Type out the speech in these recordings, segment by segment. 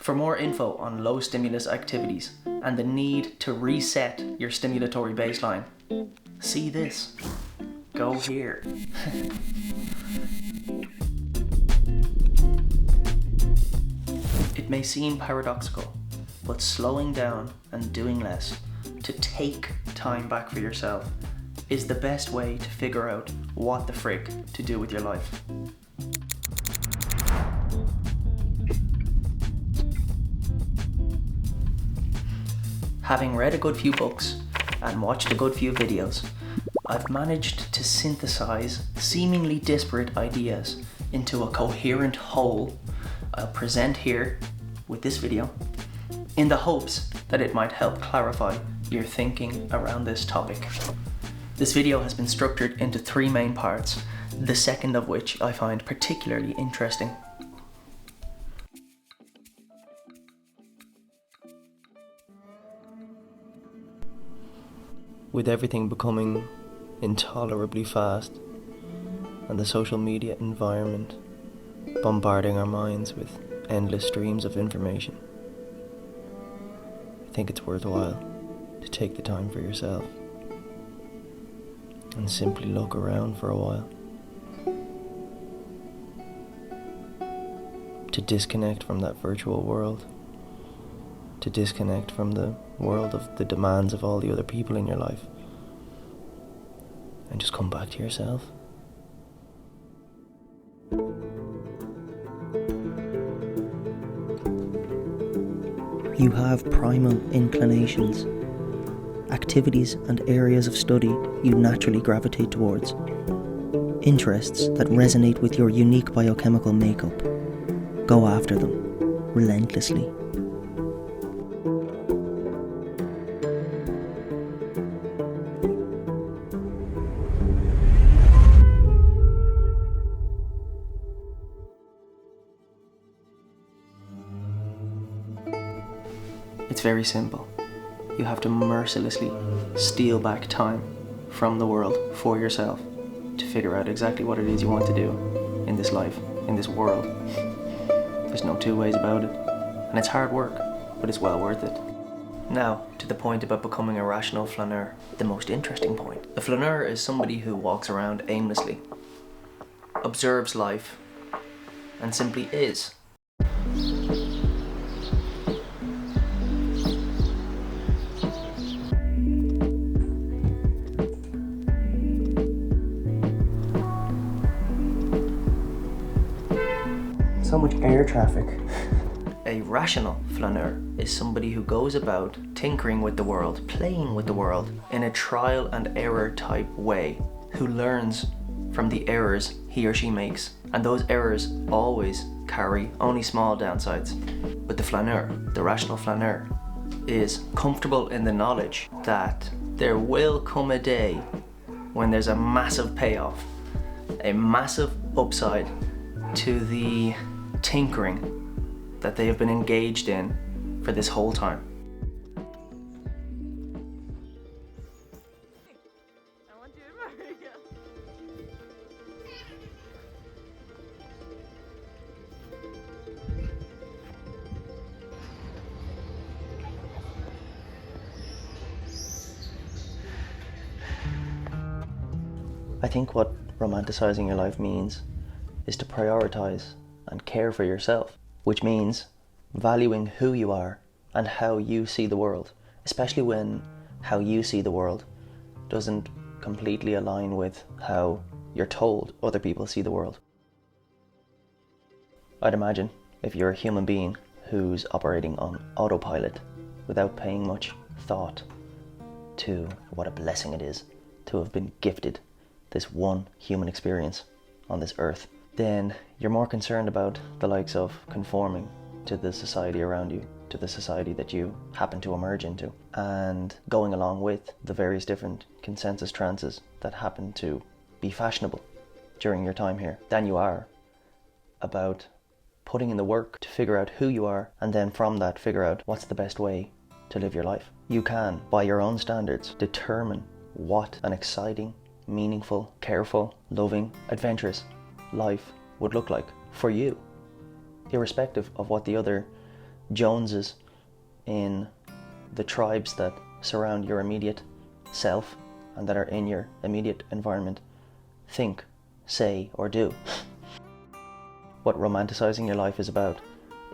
For more info on low stimulus activities and the need to reset your stimulatory baseline, see this. Go here. It may seem paradoxical, but slowing down and doing less, to take time back for yourself, is the best way to figure out what the frick to do with your life. Having read a good few books and watched a good few videos, I've managed to synthesize seemingly disparate ideas into a coherent whole I'll present here with this video, in the hopes that it might help clarify your thinking around this topic. This video has been structured into 3 main parts, the second of which I find particularly interesting. With everything becoming intolerably fast and the social media environment bombarding our minds with endless streams of information, I think it's worthwhile to take the time for yourself and simply look around for a while. To disconnect from that virtual world, to disconnect from the world of the demands of all the other people in your life, and just come back to yourself. You have primal inclinations, activities and areas of study you naturally gravitate towards, interests that resonate with your unique biochemical makeup. Go after them, relentlessly. It's very simple. You have to mercilessly steal back time from the world for yourself to figure out exactly what it is you want to do in this life, in this world. There's no two ways about it. And it's hard work, but it's well worth it. Now, to the point about becoming a rational flâneur, the most interesting point. A flâneur is somebody who walks around aimlessly, observes life, and simply is. So much air traffic. A rational flâneur is somebody who goes about tinkering with the world, playing with the world in a trial and error type way, who learns from the errors he or she makes. And those errors always carry only small downsides. But the flâneur, the rational flâneur, is comfortable in the knowledge that there will come a day when there's a massive payoff, a massive upside to the tinkering that they have been engaged in for this whole time. I think what romanticizing your life means is to prioritize and care for yourself, which means valuing who you are and how you see the world, especially when how you see the world doesn't completely align with how you're told other people see the world. I'd imagine if you're a human being who's operating on autopilot without paying much thought to what a blessing it is to have been gifted this one human experience on this earth, then you're more concerned about the likes of conforming to the society around you, to the society that you happen to emerge into, and going along with the various different consensus trances that happen to be fashionable during your time here, than you are about putting in the work to figure out who you are, and then from that figure out what's the best way to live your life. You can, by your own standards, determine what an exciting, meaningful, careful, loving, adventurous life would look like for you, irrespective of what the other Joneses in the tribes that surround your immediate self and that are in your immediate environment think, say, or do. What romanticizing your life is about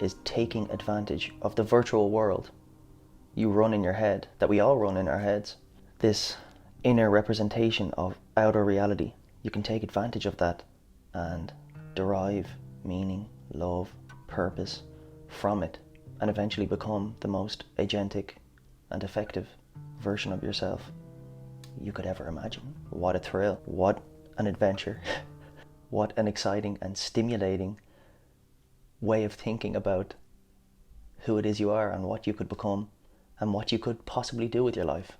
is taking advantage of the virtual world you run in your head, that we all run in our heads. This inner representation of outer reality. You can take advantage of that and derive meaning, love, purpose from it, and eventually become the most agentic and effective version of yourself you could ever imagine. What a thrill, what an adventure, what an exciting and stimulating way of thinking about who it is you are and what you could become and what you could possibly do with your life.